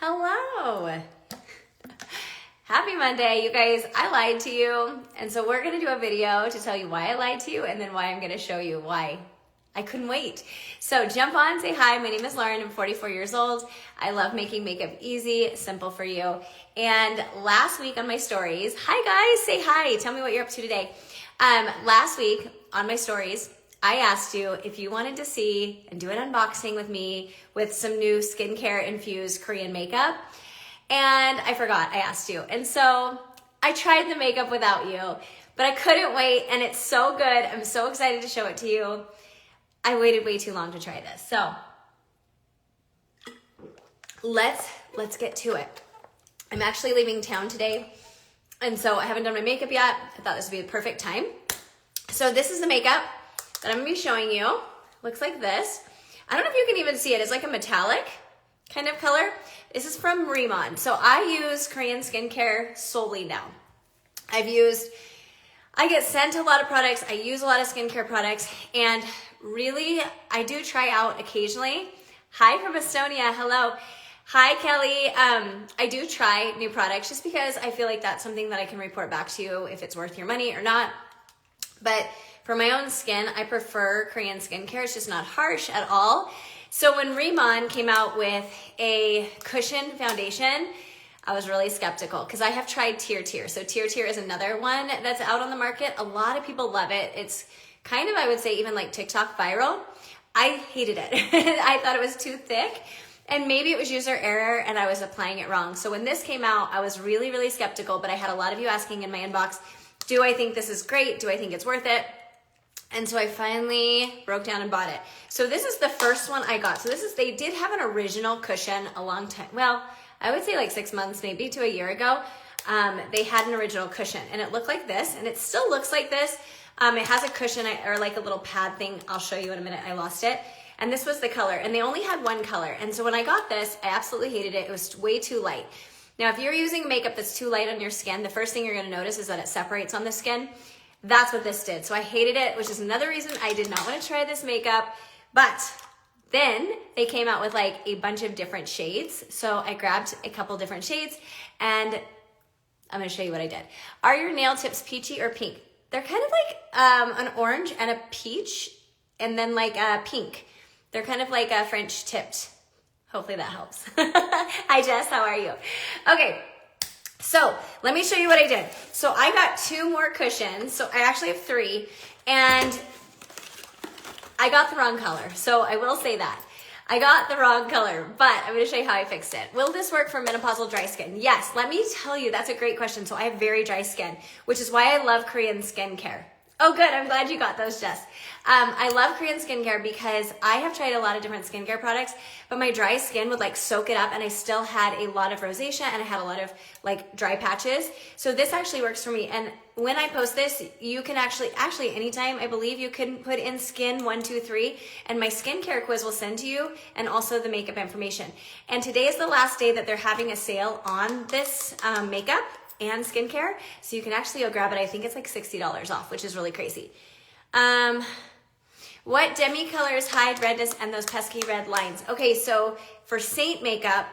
Hello. Happy Monday, you guys. I lied to you. And so we're going to do a video to tell you why I lied to you and then why I'm going to show you why I couldn't wait. So jump on, say hi. My name is Lauren. I'm 44 years old. I love making makeup easy, simple for you. And last week on my stories, hi guys, say hi. Tell me what you're up to today. Last week on my stories, I asked you if you wanted to see and do an unboxing with me with some new skincare infused Korean makeup. And I forgot, I asked you. And so I tried the makeup without you, but I couldn't wait and it's so good. I'm so excited to show it to you. I waited way too long to try this. So let's get to it. I'm actually leaving town today. And so I haven't done my makeup yet. I thought this would be the perfect time. So this is the makeup that I'm gonna be showing you. Looks like this. I don't know if you can even see it. It's like a metallic kind of color. This is from Riman. So I use Korean skincare solely now. I get sent a lot of products. I use a lot of skincare products, and really, I do try out occasionally. Hi from Estonia, hello. Hi, Kelly. I do try new products just because I feel like that's something that I can report back to you if it's worth your money or not. But for my own skin, I prefer Korean skincare. It's just not harsh at all. So when Riman came out with a cushion foundation, I was really skeptical because I have tried Tear Tear. So Tear Tear is another one that's out on the market. A lot of people love it. It's kind of, I would say, even like TikTok viral. I hated it. I thought it was too thick. And maybe it was user error and I was applying it wrong. So when this came out, I was really, really skeptical, but I had a lot of you asking in my inbox, do I think this is great? Do I think it's worth it? And so I finally broke down and bought it. So this is the first one I got. So they did have an original cushion a long time. Well, I would say like 6 months, maybe to a year ago. They had an original cushion and it looked like this, and it still looks like this. It has a cushion or like a little pad thing. I'll show you in a minute. I lost it. And this was the color, and they only had one color. And so when I got this, I absolutely hated it. It was way too light. Now, if you're using makeup that's too light on your skin, the first thing you're gonna notice is that it separates on the skin. That's what this did. So I hated it, which is another reason I did not want to try this makeup. But then they came out with like a bunch of different shades. So I grabbed a couple different shades, and I'm gonna show you what I did. Are your nail tips peachy or pink? They're kind of like an orange and a peach, and then like a pink. They're kind of like a French tipped. Hopefully that helps. Hi Jess, how are you? Okay. So let me show you what I did. So I got 2 more cushions. So I actually have 3, and I got the wrong color. So I will say that. I got the wrong color, but I'm gonna show you how I fixed it. Will this work for menopausal dry skin? Yes, let me tell you, that's a great question. So I have very dry skin, which is why I love Korean skincare. Oh good, I'm glad you got those, Jess. I love Korean skincare because I have tried a lot of different skincare products, but my dry skin would like soak it up, and I still had a lot of rosacea and I had a lot of like dry patches. So this actually works for me. And when I post this, you can actually anytime, I believe you can put in skin 1, 2, 3, and my skincare quiz will send to you, and also the makeup information. And today is the last day that they're having a sale on this makeup and skincare, so you can actually go grab it. I think it's like $60 off, which is really crazy. What demi colors hide redness and those pesky red lines? Okay, so for Saint makeup,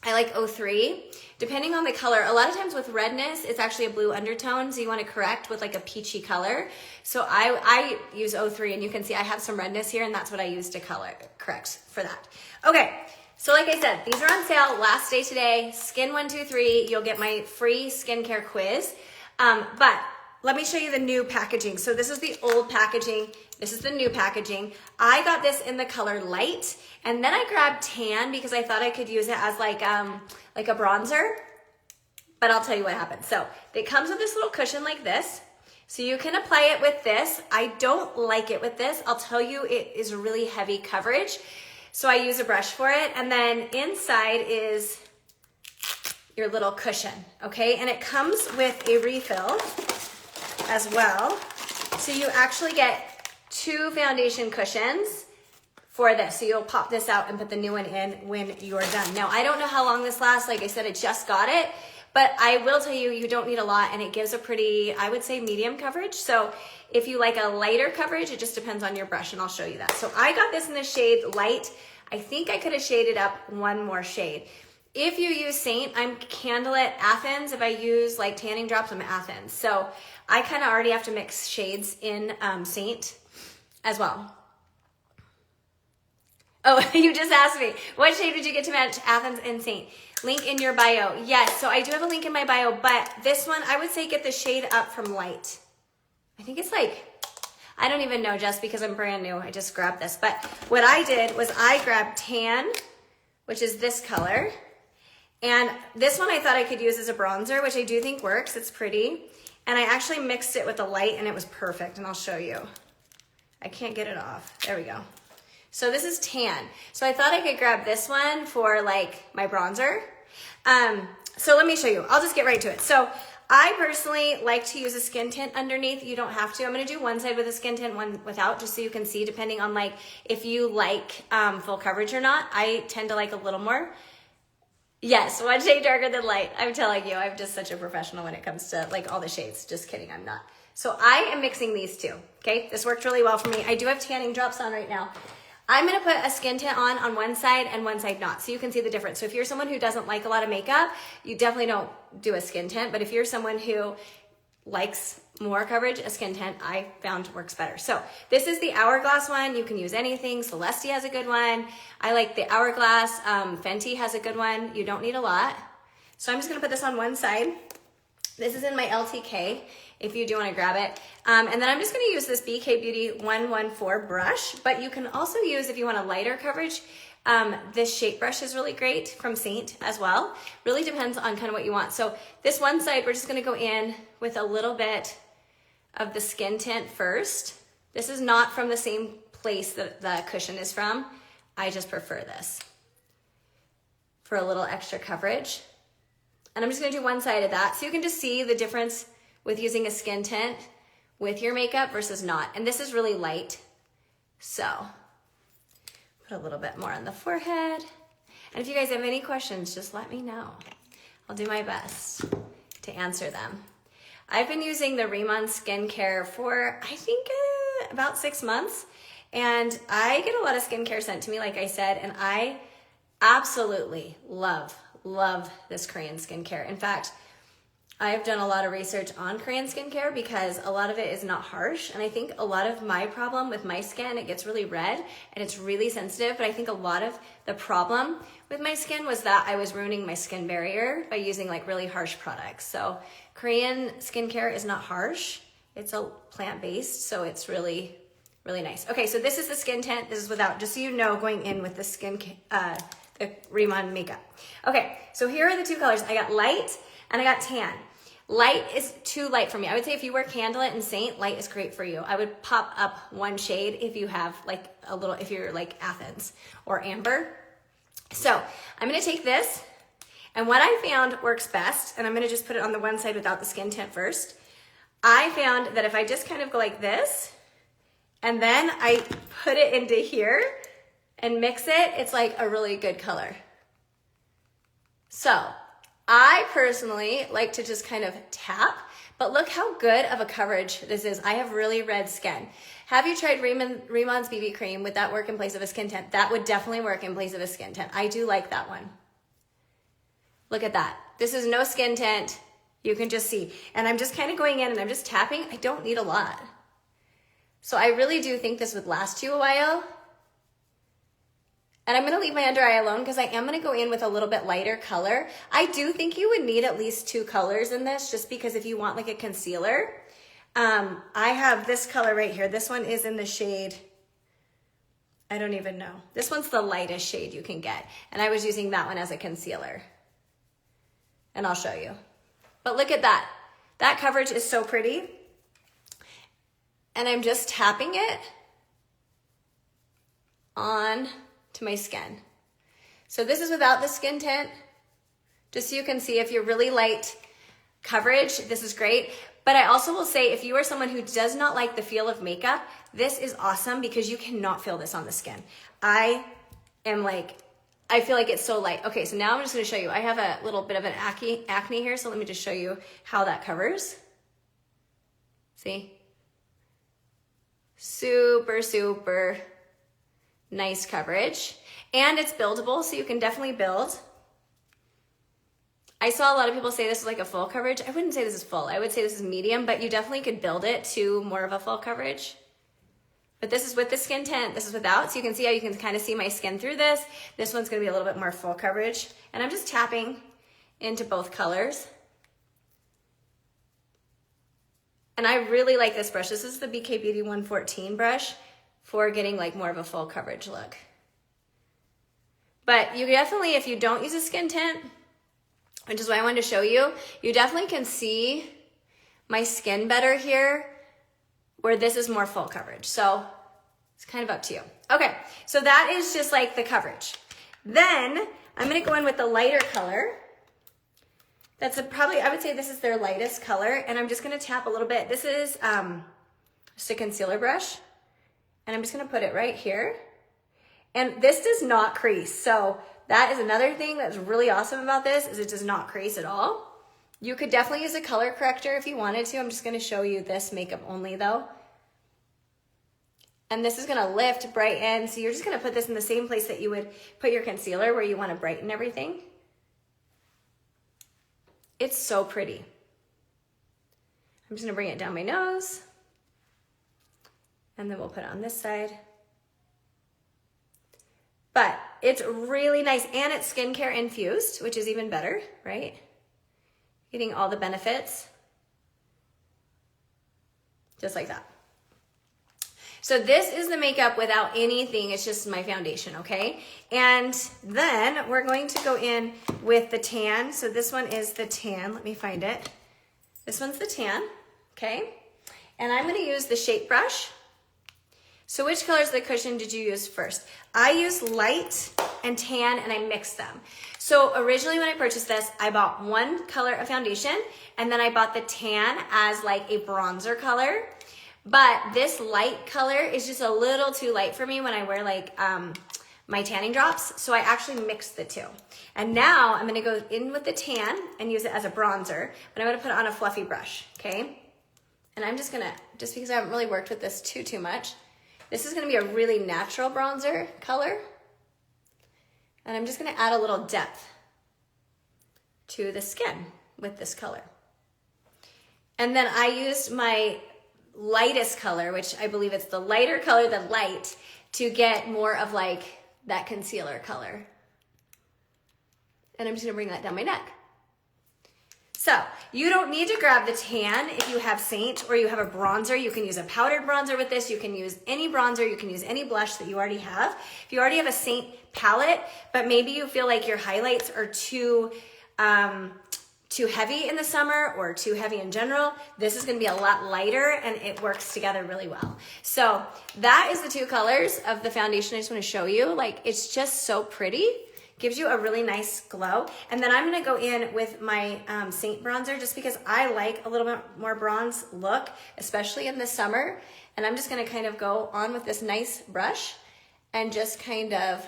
I like 03. Depending on the color, a lot of times with redness, it's actually a blue undertone, so you want to correct with like a peachy color. So I use 03, and you can see I have some redness here, and that's what I use to correct for that. Okay. So like I said, these are on sale, last day today, skin 1, 2, 3, you'll get my free skincare quiz. But let me show you the new packaging. So this is the old packaging, this is the new packaging. I got this in the color light, and then I grabbed tan because I thought I could use it as like a bronzer, but I'll tell you what happened. So it comes with this little cushion like this. So you can apply it with this. I don't like it with this. I'll tell you, it is really heavy coverage. So I use a brush for it, and then inside is your little cushion, okay? And it comes with a refill as well. So you actually get 2 foundation cushions for this. So you'll pop this out and put the new one in when you're done. Now, I don't know how long this lasts. Like I said, I just got it, but I will tell you, you don't need a lot, and it gives a pretty, I would say, medium coverage. So if you like a lighter coverage, it just depends on your brush, and I'll show you that. So I got this in the shade light. I think I could have shaded up 1 more shade. If you use Saint, I'm Candlelit Athens. If I use like tanning drops, I'm Athens. So I kind of already have to mix shades in Saint as well. Oh, you just asked me, what shade would you get to match Athens and Saint? Link in your bio. Yes, so I do have a link in my bio, but this one, I would say get the shade up from light. I think it's like, I don't even know, just because I'm brand new. I just grabbed this. But what I did was I grabbed tan, which is this color. And this one I thought I could use as a bronzer, which I do think works. It's pretty. And I actually mixed it with the light and it was perfect. And I'll show you. I can't get it off. There we go. So this is tan. So I thought I could grab this one for like my bronzer. So let me show you. I'll just get right to it. So I personally like to use a skin tint underneath. You don't have to. I'm going to do one side with a skin tint, one without, just so you can see depending on like if you like full coverage or not. I tend to like a little more. Yes, one shade darker than light. I'm telling you, I'm just such a professional when it comes to like all the shades. Just kidding, I'm not. So I am mixing these two, okay? This worked really well for me. I do have tanning drops on right now. I'm gonna put a skin tint on one side and one side not, so you can see the difference. So if you're someone who doesn't like a lot of makeup, you definitely don't do a skin tint, but if you're someone who likes more coverage, a skin tint I found works better. So this is the Hourglass one. You can use anything. Celeste has a good one. I like the Hourglass. Fenty has a good one. You don't need a lot. So I'm just gonna put this on one side. This is in my LTK if you do want to grab it. And then I'm just going to use this BK Beauty 114 brush, but you can also use, if you want a lighter coverage, this shape brush is really great from Saint as well. Really depends on kind of what you want. So this one side, we're just going to go in with a little bit of the skin tint first. This is not from the same place that the cushion is from. I just prefer this for a little extra coverage. And I'm just going to do one side of that. So you can just see the difference with using a skin tint with your makeup versus not. And this is really light. So put a little bit more on the forehead. And if you guys have any questions, just let me know. I'll do my best to answer them. I've been using the Riman skincare for, I think, about 6 months. And I get a lot of skincare sent to me, like I said, and I absolutely love this Korean skincare. In fact, I've done a lot of research on Korean skincare because a lot of it is not harsh. And I think a lot of my problem with my skin, it gets really red and it's really sensitive. But I think a lot of the problem with my skin was that I was ruining my skin barrier by using like really harsh products. So Korean skincare is not harsh. It's a plant-based, so it's really, really nice. Okay, so this is the skin tint. This is without, just so you know, going in with the the Riman makeup. Okay, so here are the two colors. I got light and I got tan. Light is too light for me. I would say if you wear Candlelit and Saint, light is great for you. I would pop up one shade if you have like a little, if you're like Athens or Amber. So I'm gonna take this, and what I found works best, and I'm gonna just put it on the one side without the skin tint first. I found that if I just kind of go like this, and then I put it into here and mix it, it's like a really good color. So I personally like to just kind of tap, but look how good of a coverage this is. I have really red skin. Have you tried Riman's BB cream? Would that work in place of a skin tint? That would definitely work in place of a skin tint. I do like that one. Look at that. This is no skin tint. You can just see. And I'm just kind of going in and I'm just tapping. I don't need a lot. So I really do think this would last you a while. And I'm going to leave my under eye alone because I am going to go in with a little bit lighter color. I do think you would need at least 2 colors in this, just because if you want like a concealer. I have this color right here. This one is in the shade, I don't even know. This one's the lightest shade you can get. And I was using that one as a concealer. And I'll show you. But look at that. That coverage is so pretty. And I'm just tapping it on to my skin. So this is without the skin tint, just so you can see if you're really light coverage, this is great. But I also will say, if you are someone who does not like the feel of makeup, this is awesome because you cannot feel this on the skin. I feel like it's so light. Okay, so now I'm just gonna show you. I have a little bit of an acne here, so let me just show you how that covers. See? Super, super nice coverage. And it's buildable, so you can definitely build. I saw a lot of people say this is like a full coverage. I wouldn't say this is full. I would say this is medium, but you definitely could build it to more of a full coverage. But this is with the skin tint, this is without. So you can see how you can kind of see my skin through this. This one's gonna be a little bit more full coverage. And I'm just tapping into both colors. And I really like this brush. This is the BK Beauty 114 brush for getting like more of a full coverage look. But you definitely, if you don't use a skin tint, which is why I wanted to show you, you definitely can see my skin better here where this is more full coverage. So it's kind of up to you. Okay, so that is just like the coverage. Then I'm gonna go in with the lighter color. That's probably, I would say this is their lightest color, and I'm just gonna tap a little bit. This is just a concealer brush, and I'm just gonna put it right here. And this does not crease, so that is another thing that's really awesome about this, is it does not crease at all. You could definitely use a color corrector if you wanted to. I'm just gonna show you this makeup only though. And this is gonna lift, brighten, so you're just gonna put this in the same place that you would put your concealer where you wanna brighten everything. It's so pretty. I'm just gonna bring it down my nose, and then we'll put it on this side. But it's really nice, and it's skincare infused, which is even better, right? Getting all the benefits, just like that. So this is the makeup without anything, it's just my foundation, okay? And then we're going to go in with the tan. So this one is the tan, let me find it. This one's the tan, okay? And I'm gonna use the shape brush. So which colors of the cushion did you use first? I used light and tan, and I mixed them. So originally when I purchased this, I bought one color of foundation, and then I bought the tan as like a bronzer color. But this light color is just a little too light for me when I wear like my tanning drops. So I actually mixed the two. And now I'm gonna go in with the tan and use it as a bronzer, but I'm gonna put it on a fluffy brush, okay? And I'm just gonna, just because I haven't really worked with this too much, this is gonna be a really natural bronzer color. And I'm just gonna add a little depth to the skin with this color. And then I used my lightest color, which I believe it's the lighter color than light, to get more of like that concealer color. And I'm just gonna bring that down my neck. So you don't need to grab the tan if you have Saint or you have a bronzer. You can use a powdered bronzer with this. You can use any bronzer. You can use any blush that you already have. If you already have a Saint palette, but maybe you feel like your highlights are too heavy in the summer or too heavy in general, this is gonna be a lot lighter and it works together really well. So that is the two colors of the foundation I just wanna show you. Like, it's just so pretty. Gives you a really nice glow. And then I'm gonna go in with my Saint bronzer just because I like a little bit more bronze look, especially in the summer. And I'm just gonna kind of go on with this nice brush and just kind of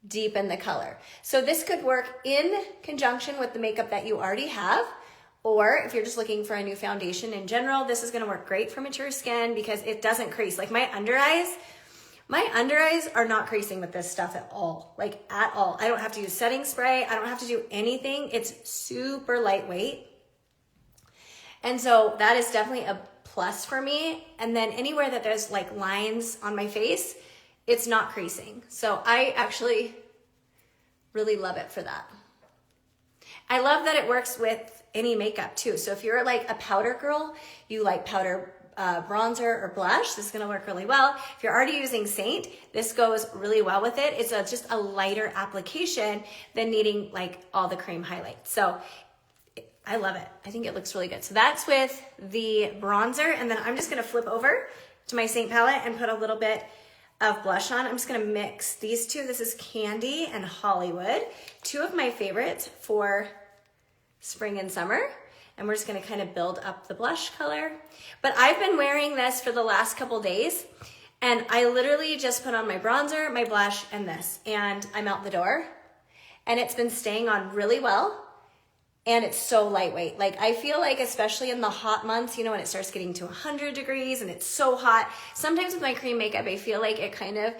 deepen the color. So this could work in conjunction with the makeup that you already have, or if you're just looking for a new foundation in general, this is gonna work great for mature skin because it doesn't crease. Like my under eyes are not creasing with this stuff at all, like at all. I don't have to use setting spray. I don't have to do anything. It's super lightweight. And so that is definitely a plus for me. And then anywhere that there's like lines on my face, it's not creasing. So I actually really love it for that. I love that it works with any makeup too. So if you're like a powder girl, you like powder bronzer or blush, this is gonna work really well. If you're already using Saint, this goes really well with it. It's just a lighter application than needing like all the cream highlights. So I love it. I think it looks really good. So that's with the bronzer, and then I'm just gonna flip over to my Saint palette and put a little bit of blush on. I'm just gonna mix these two. This is Candy and Hollywood, two of my favorites for spring and summer. And we're just gonna kind of build up the blush color. But I've been wearing this for the last couple days, and I literally just put on my bronzer, my blush, and this, and I'm out the door. And it's been staying on really well, and it's so lightweight. Like, I feel like, especially in the hot months, you know, when it starts getting to 100 degrees and it's so hot, sometimes with my cream makeup, I feel like it kind of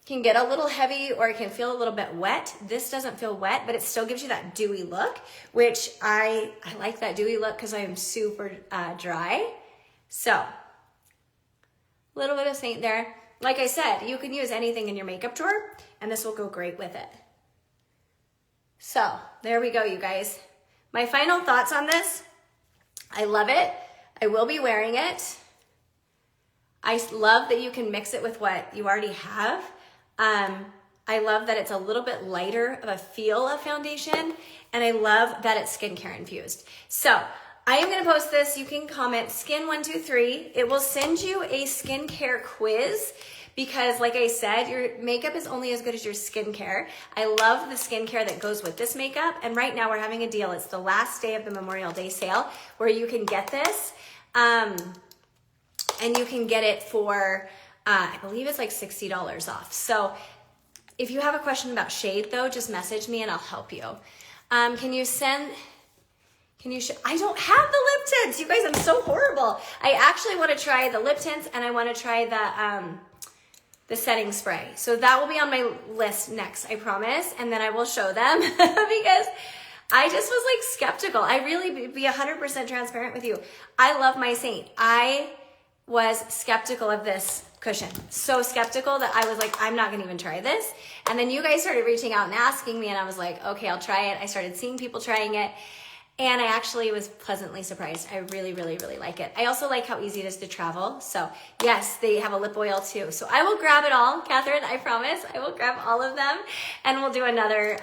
can get a little heavy or it can feel a little bit wet. This doesn't feel wet, but it still gives you that dewy look, which I like that dewy look because I am super dry. So, a little bit of Saint there. Like I said, you can use anything in your makeup drawer and this will go great with it. So, there we go, you guys. My final thoughts on this, I love it. I will be wearing it. I love that you can mix it with what you already have. I love that it's a little bit lighter of a feel of foundation, and I love that it's skincare infused. So I am going to post this. You can comment skin123. It will send you a skincare quiz because, like I said, your makeup is only as good as your skincare. I love the skincare that goes with this makeup, and right now we're having a deal. It's the last day of the Memorial Day sale where you can get this, and you can get it for I believe it's like $60 off. So if you have a question about shade though, just message me and I'll help you. I don't have the lip tints. You guys, I'm so horrible. I actually want to try the lip tints and I want to try the setting spray. So that will be on my list next, I promise. And then I will show them because I just was like skeptical. I really be 100% transparent with you. I love my Saint. I was skeptical of this cushion. So skeptical that I was like, I'm not gonna even try this. And then you guys started reaching out and asking me and I was like, okay, I'll try it. I started seeing people trying it and I actually was pleasantly surprised. I really, really, really like it. I also like how easy it is to travel. So yes, they have a lip oil too. So I will grab it all, Catherine, I promise. I will grab all of them and we'll do another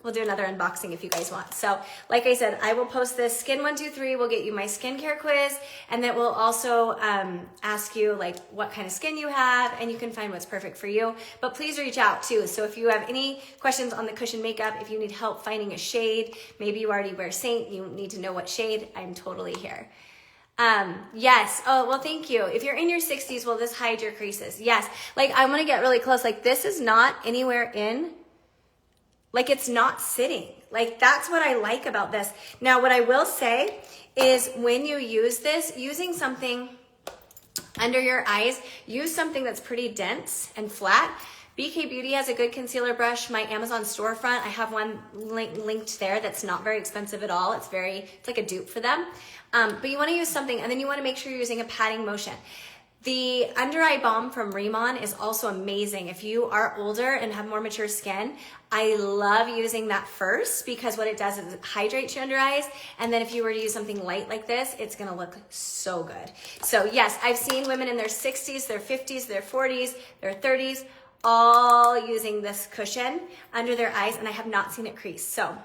unboxing if you guys want. So like I said, I will post this Skin123. We'll get you my skincare quiz and then we'll also ask you like what kind of skin you have and you can find what's perfect for you. But please reach out too. So if you have any questions on the cushion makeup, if you need help finding a shade, maybe you already wear Saint, you need to know what shade, I'm totally here. Yes. Oh, well, thank you. If you're in your 60s, will this hide your creases? Yes. Like I'm going to get really close. Like this is not anywhere in. Like it's not sitting. Like that's what I like about this. Now, what I will say is when you use this, using something under your eyes, use something that's pretty dense and flat. BK Beauty has a good concealer brush. My Amazon storefront, I have one linked there that's not very expensive at all. It's like a dupe for them. But you want to use something and then you want to make sure you're using a patting motion. The under eye balm from Riman is also amazing. If you are older and have more mature skin, I love using that first because what it does is it hydrates your under eyes. And then if you were to use something light like this, it's gonna look so good. So yes, I've seen women in their 60s, their 50s, their 40s, their 30s, all using this cushion under their eyes and I have not seen it crease. So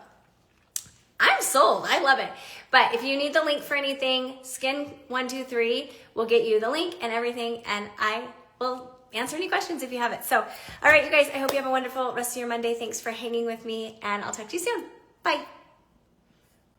I'm sold. I love it. But if you need the link for anything, Skin123 will get you the link and everything, and I will answer any questions if you have it. So, all right, you guys, I hope you have a wonderful rest of your Monday. Thanks for hanging with me, and I'll talk to you soon. Bye.